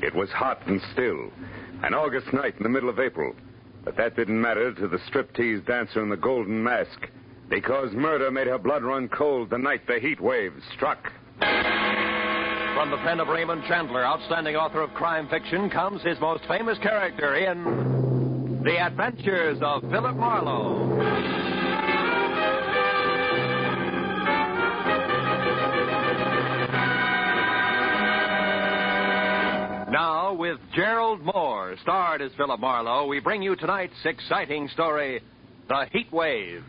It was hot and still, an August night in the middle of April. But that didn't matter to the striptease dancer in the golden mask, because murder made her blood run cold the night the heat wave struck. From the pen of Raymond Chandler, outstanding author of crime fiction, comes his most famous character in The Adventures of Philip Marlowe. Now, with Gerald Mohr, starred as Philip Marlowe, we bring you tonight's exciting story, The Heat Wave.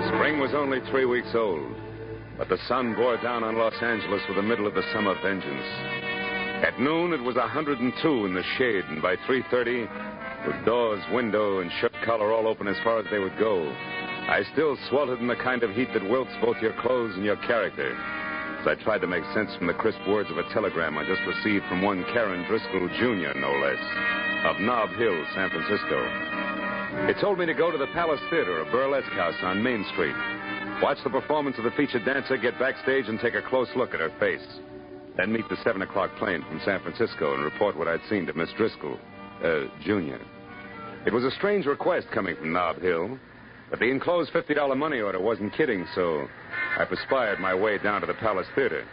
Spring was only 3 weeks old, but the sun bore down on Los Angeles with the middle of the summer vengeance. At noon, it was 102 in the shade, and by 3:30, with doors, window, and shirt collar all open as far as they would go, I still sweltered in the kind of heat that wilts both your clothes and your character, as I tried to make sense from the crisp words of a telegram I just received from one Karen Driscoll, Jr., no less, of Nob Hill, San Francisco. It told me to go to the Palace Theater, a burlesque house on Main Street, watch the performance of the featured dancer, get backstage, and take a close look at her face. Then meet the 7 o'clock plane from San Francisco and report what I'd seen to Miss Driscoll, Jr. It was a strange request coming from Nob Hill, but the enclosed $50 money order wasn't kidding, so I perspired my way down to the Palace Theater.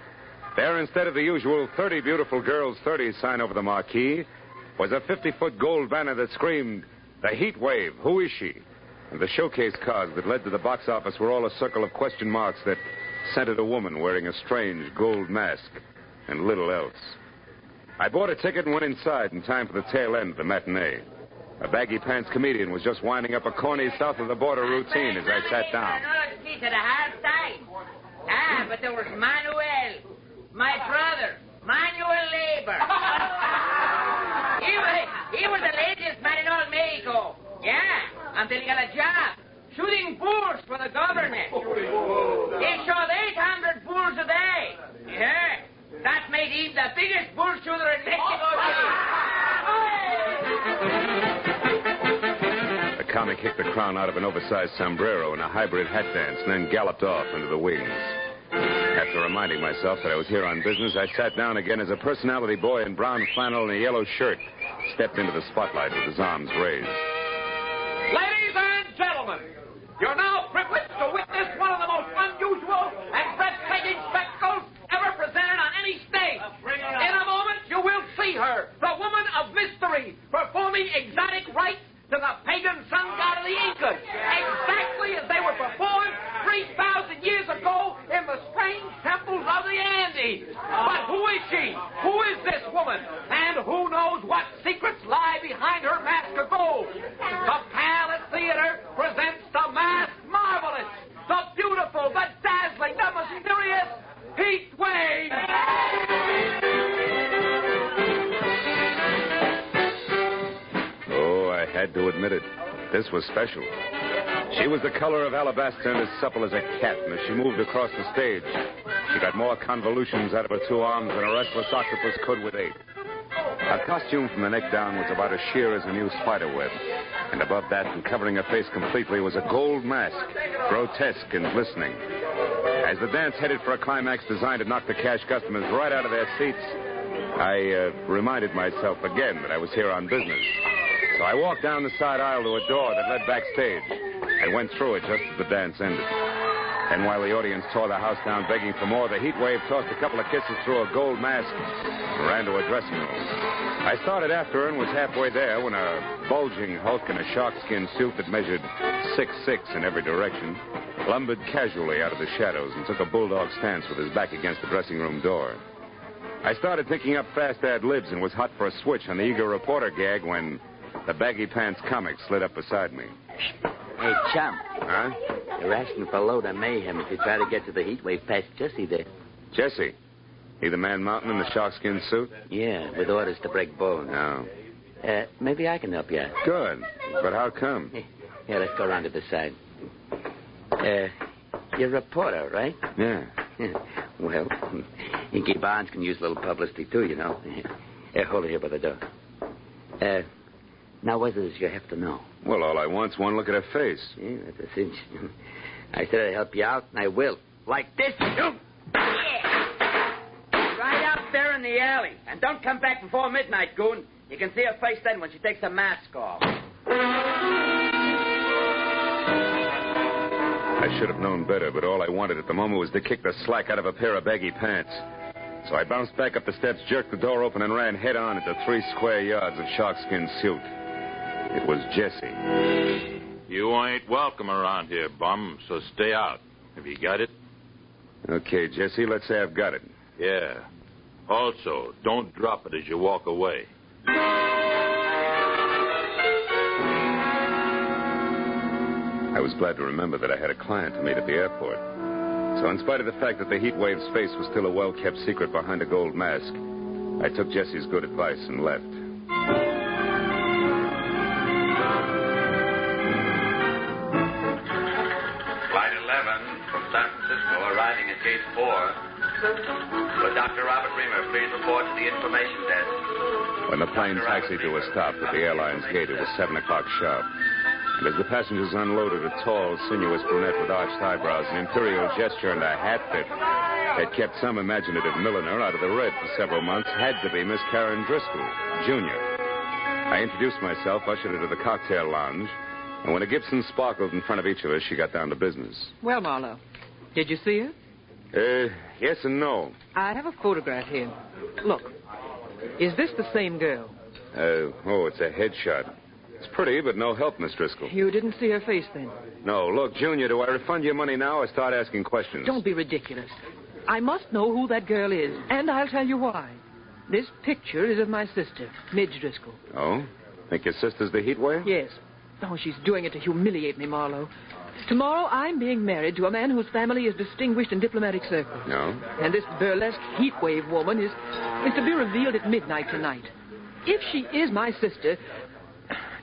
There, instead of the usual 30 beautiful girls, 30 sign over the marquee, was a 50-foot gold banner that screamed, "The Heat Wave, who is she?" And the showcase cars that led to the box office were all a circle of question marks that centered a woman wearing a strange gold mask and little else. I bought a ticket and went inside in time for the tail end of the matinee. A baggy pants comedian was just winding up a corny south of the border routine as I sat down. But there was Manuel, my brother, manual labor. he was the laziest man in all Mexico. Yeah, until he got a job shooting bulls for the government. He shot 800 bulls a day. Yeah, that made him the biggest bull shooter in Mexico City. The comic kicked the crown out of an oversized sombrero in a hybrid hat dance and then galloped off into the wings. After reminding myself that I was here on business, I sat down again as a personality boy in brown flannel and a yellow shirt stepped into the spotlight with his arms raised. Ladies and gentlemen, you're now privileged to witness one of the most unusual and breathtaking spectacles ever presented on any stage. In a moment, you will see her, the woman of mystery, performing exotic rites to the pagan sun god of the Incas, exactly as they were performed 3,000 years ago in the strange temples of the Andes. But who is she? Who is this woman? And who knows what secrets lie behind her mask of gold? The Palace Theater presents the masked marvelous, the beautiful, the dazzling, the mysterious Heat Wave. I had to admit it. This was special. She was the color of alabaster and as supple as a cat, and as she moved across the stage, she got more convolutions out of her two arms than a restless octopus could with 8. Her costume from the neck down was about as sheer as a new spider web, and above that, and covering her face completely, was a gold mask, grotesque and glistening. As the dance headed for a climax designed to knock the cash customers right out of their seats, I reminded myself again that I was here on business. So I walked down the side aisle to a door that led backstage and went through it just as the dance ended. And while the audience tore the house down begging for more, the heat wave tossed a couple of kisses through a gold mask and ran to a dressing room. I started after her and was halfway there when a bulging hulk in a sharkskin suit that measured 6'6" in every direction lumbered casually out of the shadows and took a bulldog stance with his back against the dressing room door. I started thinking up fast ad libs and was hot for a switch on the eager reporter gag when the baggy pants comic slid up beside me. Hey, chum. Huh? You're asking for a load of mayhem if you try to get to the heat wave past Jesse there. Jesse? He the man mountain in the sharkskin suit? Yeah, with orders to break bones. No. Maybe I can help you out. Good. But how come? Yeah, let's go around to the side. You're a reporter, right? Yeah. Well, Inky Barnes can use a little publicity, too, you know. Hold it here by the door. Now, what does you have to know? Well, all I want's one look at her face. Yeah, that's a cinch. I said I'd help you out, and I will. Like this. Yeah. Right out there in the alley. And don't come back before midnight, Goon. You can see her face then when she takes the mask off. I should have known better, but all I wanted at the moment was to kick the slack out of a pair of baggy pants. So I bounced back up the steps, jerked the door open, and ran head-on into 3 square yards of sharkskin suit. It was Jesse. You ain't welcome around here, bum, so stay out. Have you got it? Okay, Jesse, let's say I've got it. Yeah. Also, don't drop it as you walk away. I was glad to remember that I had a client to meet at the airport. So in spite of the fact that the heat wave's face was still a well-kept secret behind a gold mask, I took Jesse's good advice and left. Flight 11 from San Francisco arriving at Gate 4. Will Dr. Robert Reinehr please report to the information desk? When the plane taxied to a stop at the airline's gate, it was 7 o'clock sharp. And as the passengers unloaded, a tall, sinuous brunette with arched eyebrows, an imperial gesture, and a hat that had kept some imaginative milliner out of the red for several months had to be Miss Karen Driscoll, Jr. I introduced myself, ushered her to the cocktail lounge, and when a Gibson sparkled in front of each of us, she got down to business. Well, Marlowe, did you see her? Yes and no. I have a photograph here. Look, is this the same girl? It's a headshot. It's pretty, but no help, Miss Driscoll. You didn't see her face then? No. Look, Junior, do I refund your money now or start asking questions? Don't be ridiculous. I must know who that girl is, and I'll tell you why. This picture is of my sister, Midge Driscoll. Oh? Think your sister's the heat wave? Yes. Oh, she's doing it to humiliate me, Marlowe. Tomorrow I'm being married to a man whose family is distinguished in diplomatic circles. No? And this burlesque heat wave woman is to be revealed at midnight tonight. If she is my sister,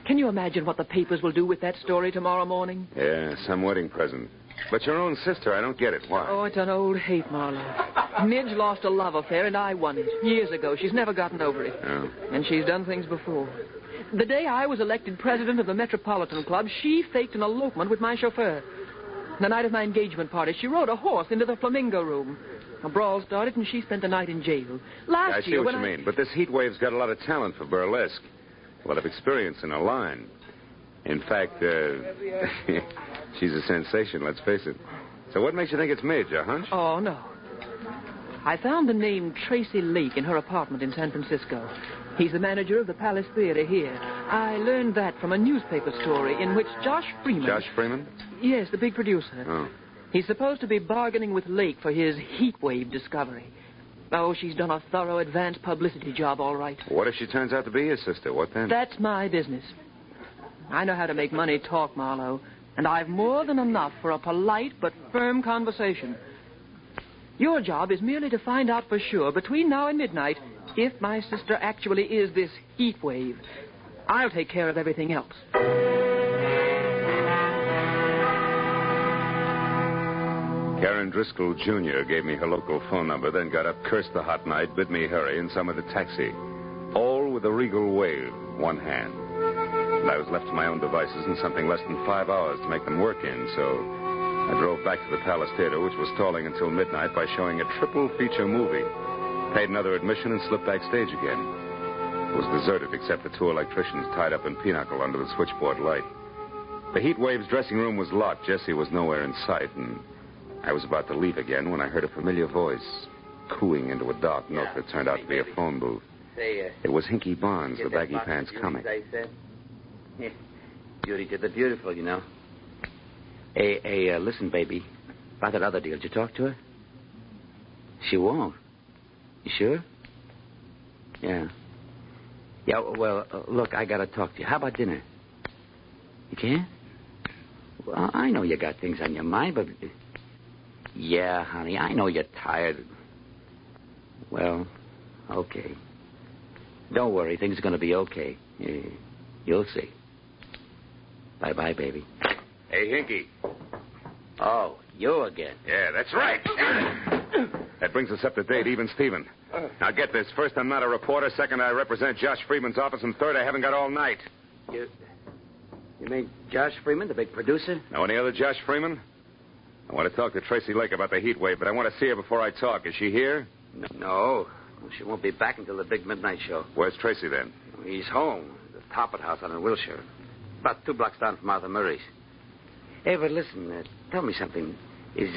can you imagine what the papers will do with that story tomorrow morning? Yeah, some wedding present. But your own sister, I don't get it. Why? Oh, it's an old hate, Marlowe. Midge lost a love affair, and I won it. Years ago. She's never gotten over it. Oh. And she's done things before. The day I was elected president of the Metropolitan Club, she faked an elopement with my chauffeur. The night of my engagement party, she rode a horse into the Flamingo Room. A brawl started, and she spent the night in jail. I see what you mean, but this heat wave's got a lot of talent for burlesque. A lot of experience in a line. In fact, she's a sensation, let's face it. So what makes you think it's Midge, a hunch? Oh, no. I found the name Tracy Lake in her apartment in San Francisco. He's the manager of the Palace Theater here. I learned that from a newspaper story in which Josh Freeman... Josh Freeman? Yes, the big producer. Oh. He's supposed to be bargaining with Lake for his heat wave discovery. Oh, she's done a thorough advance publicity job, all right. What if she turns out to be his sister? What then? That's my business. I know how to make money talk, Marlowe, and I've more than enough for a polite but firm conversation. Your job is merely to find out for sure, between now and midnight, if my sister actually is this heat wave. I'll take care of everything else. Karen Driscoll, Jr. gave me her local phone number, then got up, cursed the hot night, bid me hurry, and summoned a taxi. All with a regal wave, one hand. And I was left to my own devices in something less than 5 hours to make them work in, so I drove back to the Palace Theater, which was stalling until midnight by showing a triple feature movie. Paid another admission and slipped backstage again. It was deserted except for 2 electricians tied up in pinochle under the switchboard light. The heat wave's dressing room was locked. Jessie was nowhere in sight, and I was about to leave again when I heard a familiar voice cooing into a dark nook that turned out to be a phone booth. It was Hinky Barnes, the baggy pants comic. Yeah. Beauty to the beautiful, you know. Hey, listen, baby. About that other deal, did you talk to her? She won't. You sure? Yeah. Yeah, well, look, I gotta talk to you. How about dinner? You can't? Well, I know you got things on your mind, but... Yeah, honey, I know you're tired. Well, okay. Don't worry, things are gonna be okay. You'll see. Bye-bye, baby. Hey, Hinky. Oh, you again. Yeah, that's right. That brings us up to date, even Steven. Now, get this. First, I'm not a reporter. Second, I represent Josh Freeman's office. And third, I haven't got all night. You mean Josh Freeman, the big producer? Know any other Josh Freeman? I want to talk to Tracy Lake about the heat wave, but I want to see her before I talk. Is she here? No. She won't be back until the big midnight show. Where's Tracy, then? He's home. The Toppet House out in Wilshire. About 2 blocks down from Arthur Murray's. Hey, but listen, tell me something. Is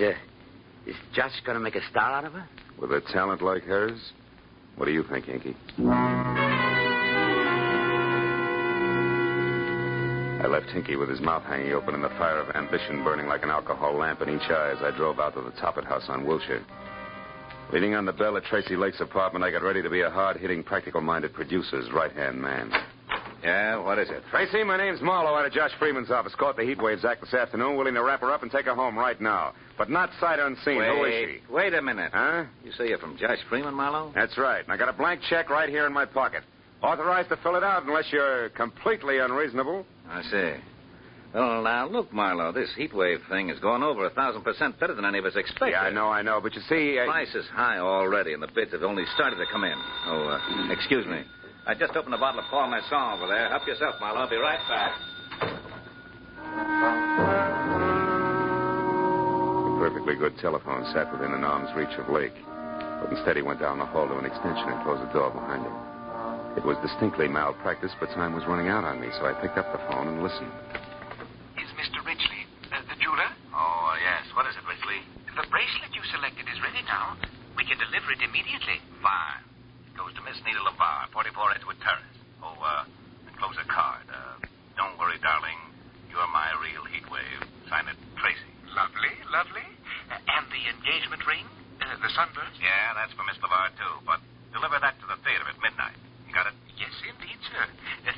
Josh going to make a star out of her? With a talent like hers? What do you think, Yankee? I left Hinky with his mouth hanging open and the fire of ambition burning like an alcohol lamp in each eye as I drove out to the Toppet House on Wilshire. Leaning on the bell at Tracy Lake's apartment, I got ready to be a hard-hitting, practical-minded producer's right-hand man. Yeah, what is it? Tracy, my name's Marlowe out of Josh Freeman's office. Caught the heat waves act this afternoon, willing to wrap her up and take her home right now. But not sight unseen. Who is she? Wait a minute. Huh? You say you're from Josh Freeman, Marlowe? That's right. And I got a blank check right here in my pocket. Authorized to fill it out unless you're completely unreasonable. I see. Well, now, look, Marlowe, this heat wave thing is going over 1,000% better than any of us expected. Yeah, I know. But you see... Price is high already, and the bids have only started to come in. Oh, excuse me. I just opened a bottle of Paul Masson over there. Help yourself, Marlowe. I'll be right back. A perfectly good telephone sat within an arm's reach of Lake. But instead he went down the hall to an extension and closed the door behind him. It was distinctly malpractice, but time was running out on me, so I picked up the phone and listened. Is Mr. Ridgely the jeweler? Oh, yes. What is it, Ridgely? The bracelet you selected is ready now. We can deliver it immediately. Fine. It goes to Miss Nita LeVar, 44 Edgewood Terrace. Oh, enclose a card. Don't worry, darling. You're my real heat wave. Sign it, Tracy. Lovely, lovely. And the engagement ring? The sunburst? Yeah, that's for Miss LeVar, too. But deliver that to the theater at midnight. You got it? Yes, indeed, sir.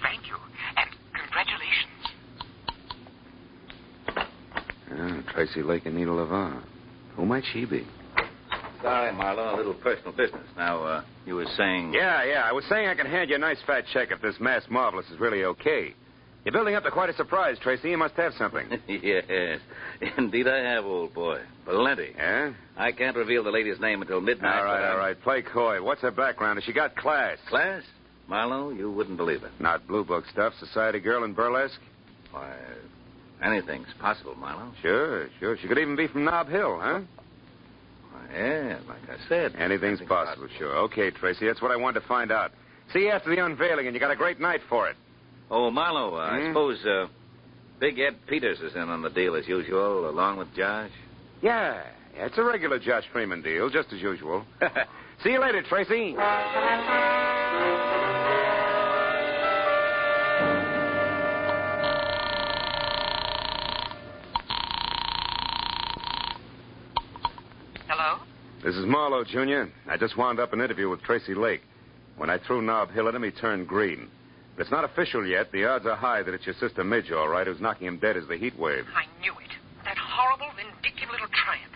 Thank you. And congratulations. Tracy Lake and Nita LeVar. Who might she be? Sorry, Marlowe, a little personal business. Now, you were saying... Yeah. I was saying I can hand you a nice fat check if this mass marvelous is really okay. You're building up to quite a surprise, Tracy. You must have something. Yes. Indeed I have, old boy. Plenty. Yeah? I can't reveal the lady's name until midnight. All right. Play coy. What's her background? Has she got class? Class? Marlowe, you wouldn't believe it. Not blue book stuff. Society girl in burlesque? Why, anything's possible, Marlowe. Sure. She could even be from Nob Hill, huh? Why, yeah, like I said. Anything's possible, sure. Okay, Tracy, that's what I wanted to find out. See you after the unveiling, and you got a great night for it. Oh, Marlowe, I suppose Big Ed Peters is in on the deal as usual, along with Josh? Yeah, it's a regular Josh Freeman deal, just as usual. See you later, Tracy. Hello? This is Marlowe, Jr. I just wound up an interview with Tracy Lake. When I threw Nob Hill at him, he turned green. But it's not official yet. The odds are high that it's your sister Midge, all right, who's knocking him dead as the heat wave. I knew it. That horrible, vindictive little tramp.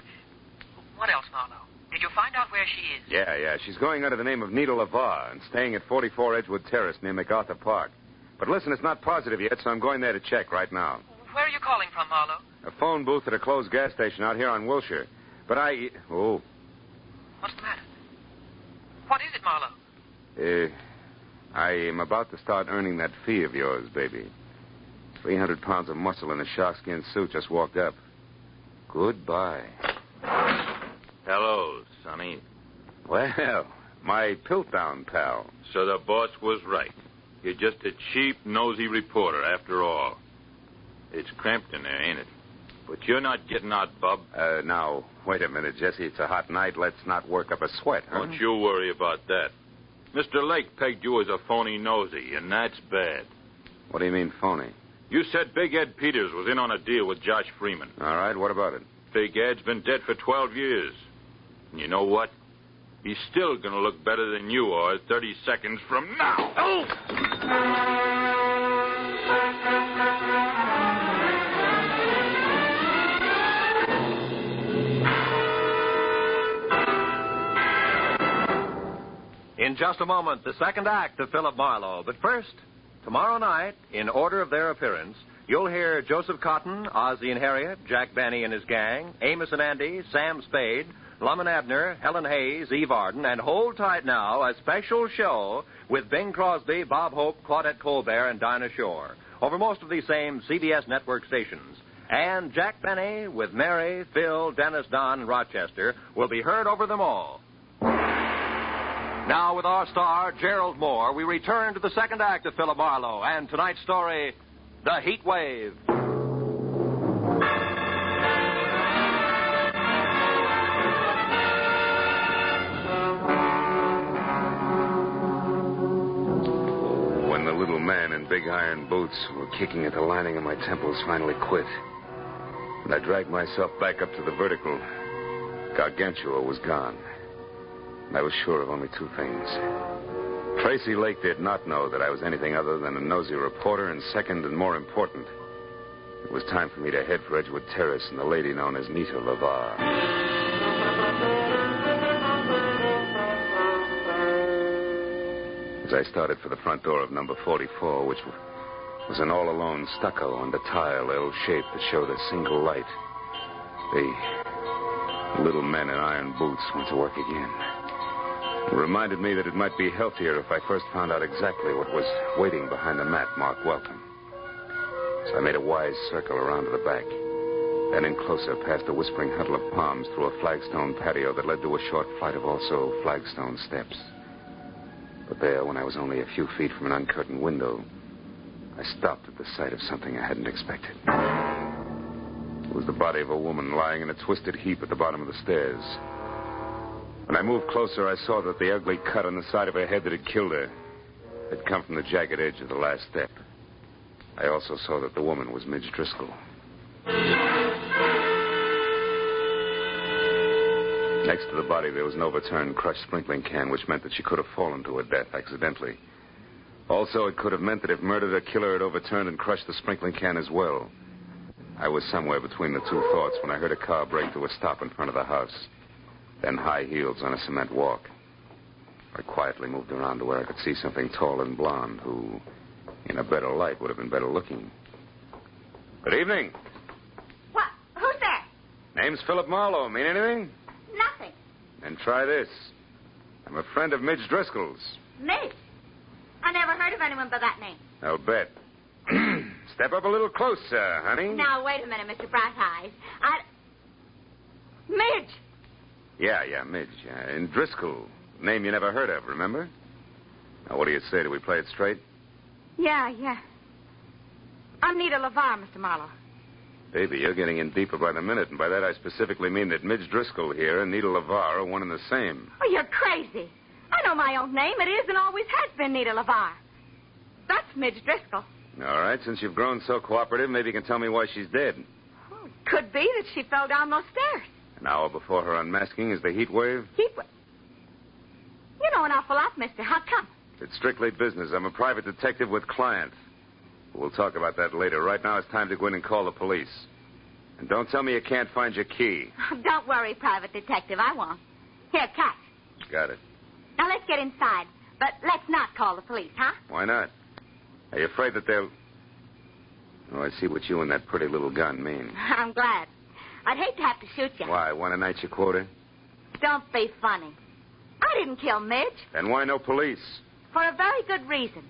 What else, Marlowe? Did you find out where she is? Yeah. She's going under the name of Nita LeVar and staying at 44 Edgewood Terrace near MacArthur Park. But listen, it's not positive yet, so I'm going there to check right now. Where are you calling from, Marlowe? A phone booth at a closed gas station out here on Wilshire. But Oh. What's the matter? What is it, Marlowe? I am about to start earning that fee of yours, baby. 300 pounds of muscle in a sharkskin suit just walked up. Goodbye. Hello, Sonny. Well, my Piltdown pal. So the boss was right. You're just a cheap, nosy reporter, after all. It's cramped in there, ain't it? But you're not getting out, Bub. Now, wait a minute, Jesse. It's a hot night. Let's not work up a sweat, huh? Don't you worry about that. Mr. Lake pegged you as a phony nosy, and that's bad. What do you mean, phony? You said Big Ed Peters was in on a deal with Josh Freeman. All right, what about it? Big Ed's been dead for 12 years. And you know what? He's still going to look better than you are 30 seconds from now. Oh! In just a moment, the second act of Philip Marlowe. But first, tomorrow night, in order of their appearance, you'll hear Joseph Cotton, Ozzie and Harriet, Jack Benny and his gang, Amos and Andy, Sam Spade, Lum and Abner, Helen Hayes, Eve Arden, and hold tight now, a special show with Bing Crosby, Bob Hope, Claudette Colbert, and Dinah Shore. over most of these same CBS network stations. And Jack Benny with Mary, Phil, Dennis, Don, and Rochester will be heard over them all. Now, with our star, Gerald Mohr, we return to the second act of Philip Marlowe and tonight's story, The Heat Wave. When the little man in big iron boots who were kicking at the lining of my temples finally quit, and I dragged myself back up to the vertical, Gargantua was gone. And I was sure of only two things. Tracy Lake did not know that I was anything other than a nosy reporter, and second and more important, it was time for me to head for Edgewood Terrace and the lady known as Nita LeVar. As I started for the front door of number 44, which was an all-alone stucco under tile L shape that showed a single light, the little men in iron boots went to work again. It reminded me that it might be healthier if I first found out exactly what was waiting behind the mat marked welcome. So I made a wise circle around to the back, then in closer past a whispering huddle of palms through a flagstone patio that led to a short flight of also flagstone steps. But there, when I was only a few feet from an uncurtained window, I stopped at the sight of something I hadn't expected. It was the body of a woman lying in a twisted heap at the bottom of the stairs. When I moved closer, I saw that the ugly cut on the side of her head that had killed her had come from the jagged edge of the last step. I also saw that the woman was Midge Driscoll. Next to the body, there was an overturned, crushed sprinkling can, which meant that she could have fallen to her death accidentally. Also, it could have meant that if murdered, her killer had overturned and crushed the sprinkling can as well. I was somewhere between the two thoughts when I heard a car brake to a stop in front of the house. Then high heels on a cement walk. I quietly moved around to where I could see something tall and blonde who, in a better light, would have been better looking. Good evening. What? Who's there? Name's Philip Marlowe. Mean anything? Nothing. Then try this. I'm a friend of Midge Driscoll's. Midge? I never heard of anyone by that name. I'll bet. Step up a little closer, honey. Now, wait a minute, Mr. Bright Eyes. Midge! Yeah, Midge. And Driscoll. Name you never heard of, remember? Now, what do you say? Do we play it straight? Yeah. I'm Nita LeVar, Mr. Marlowe. Baby, you're getting in deeper by the minute, and by that I specifically mean that Midge Driscoll here and Nita LeVar are one and the same. Oh, you're crazy. I know my own name. It is and always has been Nita LeVar. That's Midge Driscoll. All right, since you've grown so cooperative, maybe you can tell me why she's dead. Oh, it could be that she fell down those stairs. An hour before her unmasking is the heat wave? Heat wave? You know an awful lot, mister. How come? It's strictly business. I'm a private detective with clients. We'll talk about that later. Right now it's time to go in and call the police. And don't tell me you can't find your key. Don't worry, private detective. I won't. Here, catch. Got it. Now, let's get inside. But let's not call the police, huh? Why not? Are you afraid that they'll... Oh, I see what you and that pretty little gun mean. I'm glad. I'd hate to have to shoot you. Why? Want a night your quota? Don't be funny. I didn't kill Midge. Then why no police? For a very good reason.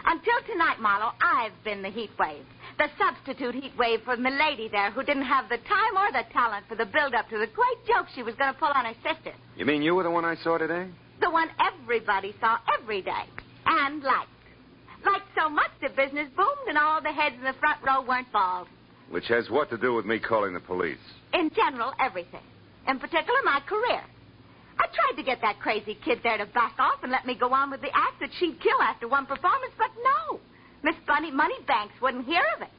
Until tonight, Marlowe, I've been the heat wave. The substitute heat wave for Milady there, who didn't have the time or the talent for the build-up to the great joke she was going to pull on her sister. You mean you were the one I saw today? The one everybody saw every day. And liked. Liked so much the business boomed and all the heads in the front row weren't bald. Which has what to do with me calling the police? In general, everything. In particular, my career. I tried to get that crazy kid there to back off and let me go on with the act that she'd kill after one performance, but no. Miss Bunny Moneybanks wouldn't hear of it.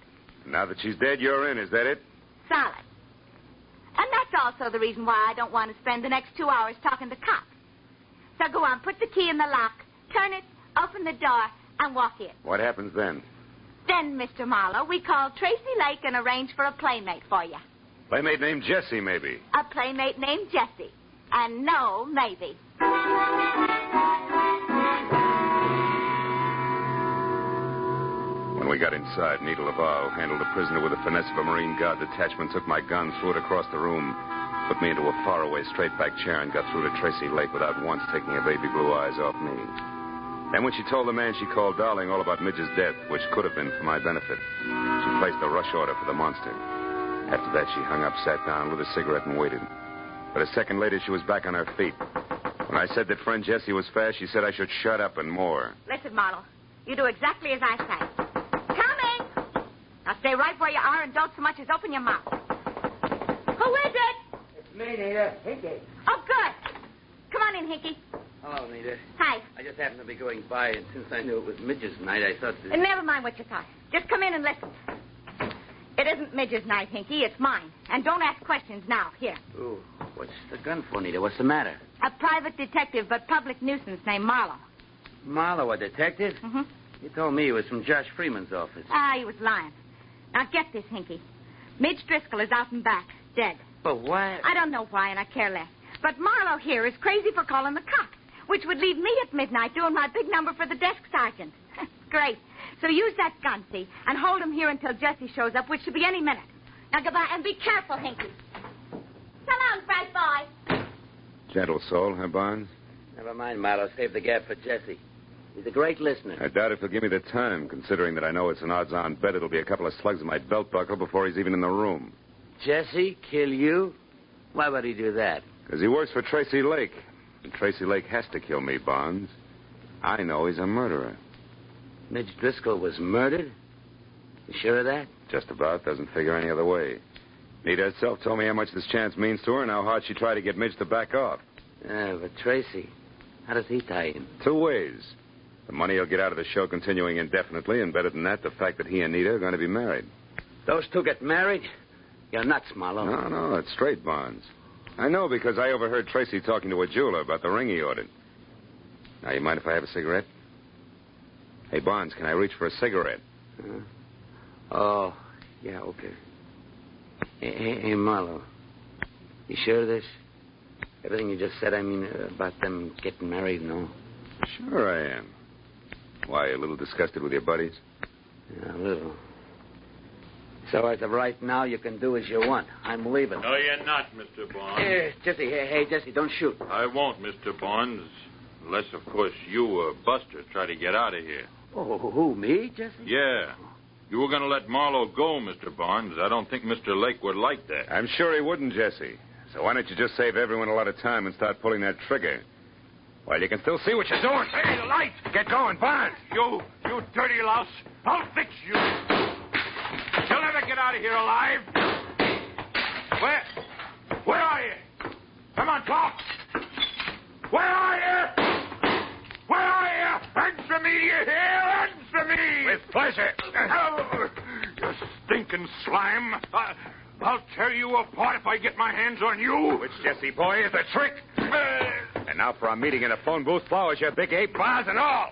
Now that she's dead, you're in, is that it? Solid. And that's also the reason why I don't want to spend the next 2 hours talking to cops. So go on, put the key in the lock, turn it, open the door, and walk in. What happens then? Then, Mr. Marlowe, we call Tracy Lake and arrange for a playmate for you. Playmate named Jessie, maybe. A playmate named Jessie. And no, maybe. When we got inside, Nita LeVar, who handled the prisoner with the finesse of a Marine Guard detachment, took my gun, threw it across the room, put me into a faraway straight-back chair, and got through to Tracy Lake without once taking her baby blue eyes off me. Then when she told the man she called Darling all about Midge's death, which could have been for my benefit, she placed a rush order for the monster. After that, she hung up, sat down with a cigarette, and waited. But a second later, she was back on her feet. When I said that friend Jessie was fast, she said I should shut up and more. Listen, Marlowe, you do exactly as I say. Coming! Now stay right where you are and don't so much as open your mouth. Who is it? It's me, Nita. Hinky. Oh, good. Come on in, Hinky. Hello, Nita. Hi. I just happened to be going by, and since I knew it was Midge's night, I thought that... Never mind what you thought. Just come in and listen. It isn't Midge's night, Hinky. It's mine. And don't ask questions now. Here. Ooh, what's the gun for, Nita? What's the matter? A private detective, but public nuisance named Marlowe. Marlowe, a detective? Mm-hmm. You told me he was from Josh Freeman's office. He was lying. Now get this, Hinky. Midge Driscoll is out and back, dead. But why? I don't know why, and I care less. But Marlowe here is crazy for calling the cops, which would leave me at midnight doing my big number for the desk sergeant. Great. So use that gun, see, and hold him here until Jessie shows up, which should be any minute. Now, goodbye, and be careful, Hinky. So long, bright boy. Gentle soul, huh, Barnes? Never mind, Marlowe. Save the gap for Jessie. He's a great listener. I doubt if he'll give me the time, considering that I know it's an odds-on bet it'll be a couple of slugs in my belt buckle before he's even in the room. Jessie, kill you? Why would he do that? Because he works for Tracy Lake. And Tracy Lake has to kill me, Barnes. I know he's a murderer. Midge Driscoll was murdered? You sure of that? Just about. Doesn't figure any other way. Nita herself told me how much this chance means to her and how hard she tried to get Midge to back off. Yeah, but Tracy, how does he tie in? 2 ways. The money he'll get out of the show continuing indefinitely, and better than that, the fact that he and Nita are going to be married. Those two get married? You're nuts, Marlowe. No, it's straight, Barnes. I know because I overheard Tracy talking to a jeweler about the ring he ordered. Now, you mind if I have a cigarette? Hey, Barnes, can I reach for a cigarette? Oh, yeah, okay. Hey, Marlowe, you sure of this? Everything you just said, I mean, about them getting married and all? Sure I am. Why, a little disgusted with your buddies? Yeah, a little. So as of right now, you can do as you want. I'm leaving. No, you're not, Mr. Barnes. Jesse, hey, Jesse, don't shoot. I won't, Mr. Barnes. Unless, of course, you or Buster try to get out of here. Oh, who, me, Jesse? Yeah. You were going to let Marlowe go, Mr. Barnes. I don't think Mr. Lake would like that. I'm sure he wouldn't, Jesse. So why don't you just save everyone a lot of time and start pulling that trigger? While you can still see what you're doing. Hey, the light! Get going, Barnes. You dirty louse. I'll fix you. You'll never get out of here alive. Where are you? Come on, talk. Where are you? Where are you? Answer me, you hear? Answer me. With pleasure. Oh, you stinking slime. I'll tear you apart if I get my hands on you. Which, Jesse boy, is a trick. And now for our meeting in a phone booth, flowers, your big 8 bars and all.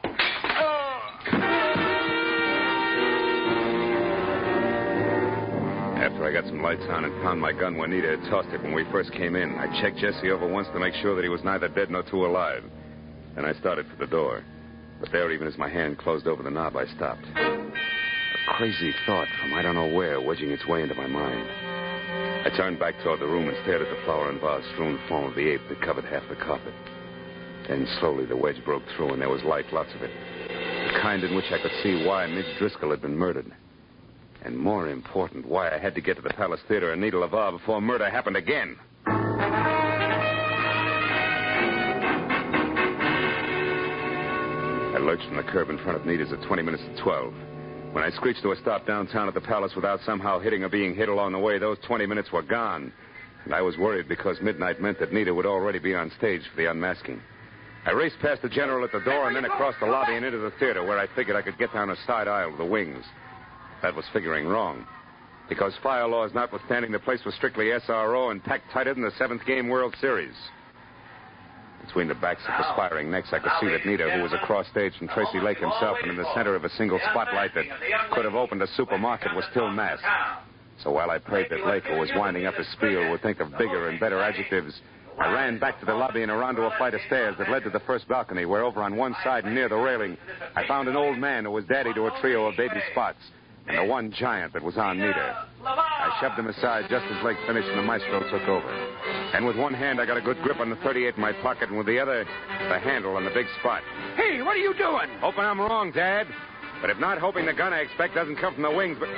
After I got some lights on and found my gun where Nita had tossed it when we first came in, I checked Jesse over once to make sure that he was neither dead nor too alive. Then I started for the door. But there, even as my hand closed over the knob, I stopped. A crazy thought from I don't know where wedging its way into my mind. I turned back toward the room and stared at the flower and vase-strewn form of the ape that covered half the carpet. Then slowly the wedge broke through and there was light, lots of it. The kind in which I could see why Midge Driscoll had been murdered. And more important, why I had to get to the Palace Theater in Nita Lavar before murder happened again. I lurched from the curb in front of Nita's at 20 minutes to 12. When I screeched to a stop downtown at the Palace without somehow hitting or being hit along the way, those 20 minutes were gone. And I was worried because midnight meant that Nita would already be on stage for the unmasking. I raced past the general at the door and then across the lobby and into the theater where I figured I could get down a side aisle to the wings. That was figuring wrong. Because fire laws notwithstanding, the place was strictly SRO and packed tighter than the 7th game World Series. Between the backs of perspiring necks, I could see that Nita, who was across stage from Tracy Lake himself and in the center of a single spotlight that could have opened a supermarket, was still masked. So while I prayed that Lake, who was winding up his spiel, would think of bigger and better adjectives, I ran back to the lobby and around to a flight of stairs that led to the first balcony, where over on one side and near the railing, I found an old man who was daddy to a trio of baby Spots. and the one giant that was on Nita. I shoved him aside just as Lake finished and the maestro took over. And with one hand, I got a good grip on the .38 in my pocket, and with the other, the handle on the big spot. Hey, what are you doing? Hoping I'm wrong, Dad. But if not, hoping the gun I expect doesn't come from the wings, but...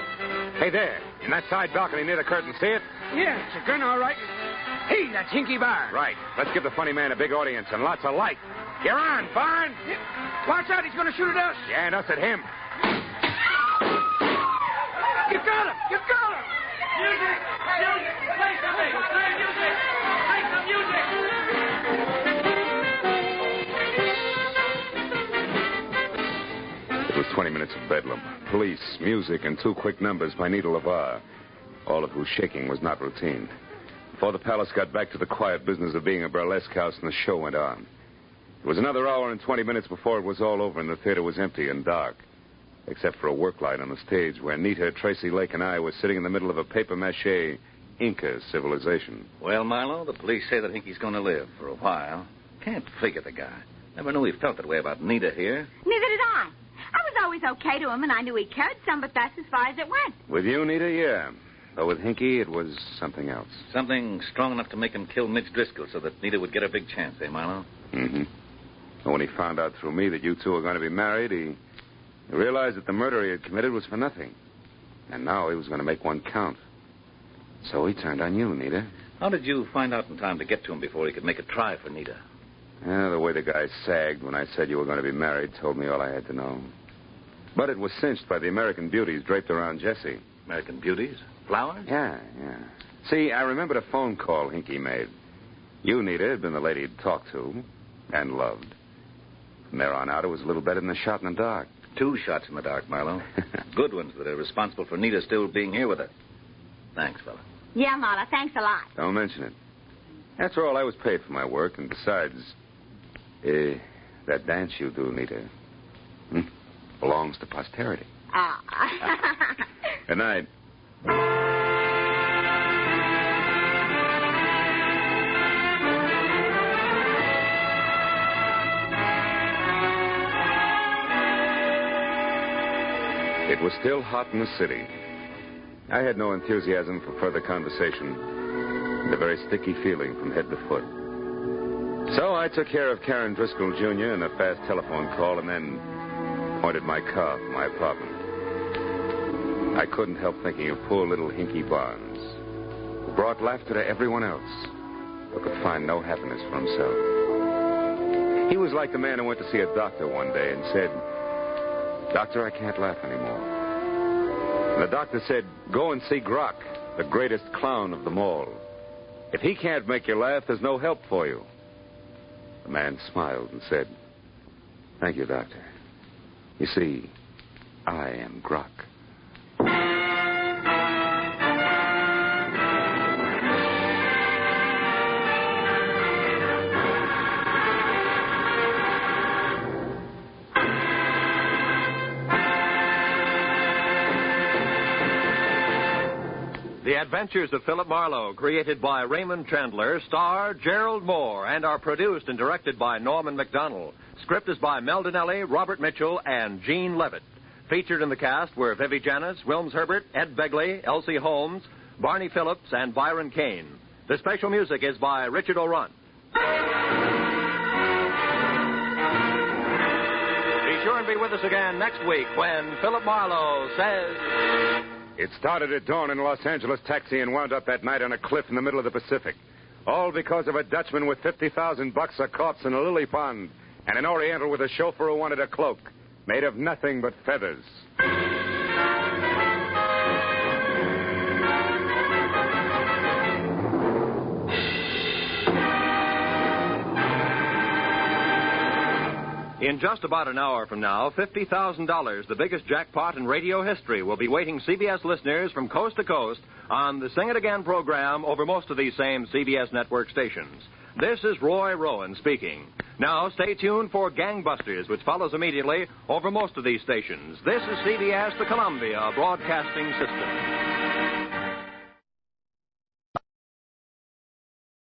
Hey, there, in that side balcony near the curtain, see it? Yeah, it's a gun, all right. Hey, that's Hinky Barnes. Right. Let's give the funny man a big audience and lots of light. You're on, Barnes. Watch out, he's going to shoot at us. Yeah, and us at him. You got him! You got him! Music! Music! Play something! Play music! Play some music! It was 20 minutes of bedlam. Police, music, and 2 quick numbers by Nita LeVar, all of whose shaking was not routine. Before the Palace got back to the quiet business of being a burlesque house, and the show went on. It was another hour and 20 minutes before it was all over, and the theater was empty and dark, except for a work light on the stage where Nita, Tracy Lake, and I were sitting in the middle of a papier-mâché Inca civilization. Well, Marlowe, the police say that Hinky's going to live for a while. Can't figure the guy. Never knew he felt that way about Nita here. Neither did I. I was always okay to him, and I knew he cared some, but that's as far as it went. With you, Nita, yeah. But with Hinky, it was something else. Something strong enough to make him kill Mitch Driscoll so that Nita would get a big chance, eh, Marlowe? Mm-hmm. And when he found out through me that you two were going to be married, he realized that the murder he had committed was for nothing. And now he was going to make one count. So he turned on you, Nita. How did you find out in time to get to him before he could make a try for Nita? The way the guy sagged when I said you were going to be married told me all I had to know. But it was cinched by the American beauties draped around Jessie. American beauties? Flowers? Yeah. See, I remembered a phone call Hinky made. You, Nita, had been the lady he'd talked to and loved. From there on out, it was a little better than a shot in the dark. 2 shots in the dark, Marlowe. Good ones that are responsible for Nita still being here with her. Thanks, fella. Yeah, Marla, thanks a lot. Don't mention it. After all, I was paid for my work, and besides, that dance you do, Nita, belongs to posterity. Ah. Good night. It was still hot in the city. I had no enthusiasm for further conversation, and a very sticky feeling from head to foot. So I took care of Karen Driscoll, Jr. in a fast telephone call and then pointed my car for my apartment. I couldn't help thinking of poor little Hinky Barnes, who brought laughter to everyone else, but could find no happiness for himself. He was like the man who went to see a doctor one day and said, "Doctor, I can't laugh anymore." And the doctor said, "Go and see Grock, the greatest clown of them all. If he can't make you laugh, there's no help for you." The man smiled and said, "Thank you, doctor. You see, I am Grock." The Adventures of Philip Marlowe, created by Raymond Chandler, star Gerald Mohr, and are produced and directed by Norman MacDonald. Script is by Mel Donnelly, Robert Mitchell, and Gene Levitt. Featured in the cast were Vivi Janis, Wilms Herbert, Ed Begley, Elsie Holmes, Barney Phillips, and Byron Kane. The special music is by Richard O'Run. Be sure and be with us again next week when Philip Marlowe says... It started at dawn in a Los Angeles taxi and wound up that night on a cliff in the middle of the Pacific. All because of a Dutchman with $50,000, a corpse in a lily pond, and an Oriental with a chauffeur who wanted a cloak made of nothing but feathers. In just about an hour from now, $50,000, the biggest jackpot in radio history, will be waiting CBS listeners from coast to coast on the Sing It Again program over most of these same CBS network stations. This is Roy Rowan speaking. Now, stay tuned for Gangbusters, which follows immediately over most of these stations. This is CBS, the Columbia Broadcasting System.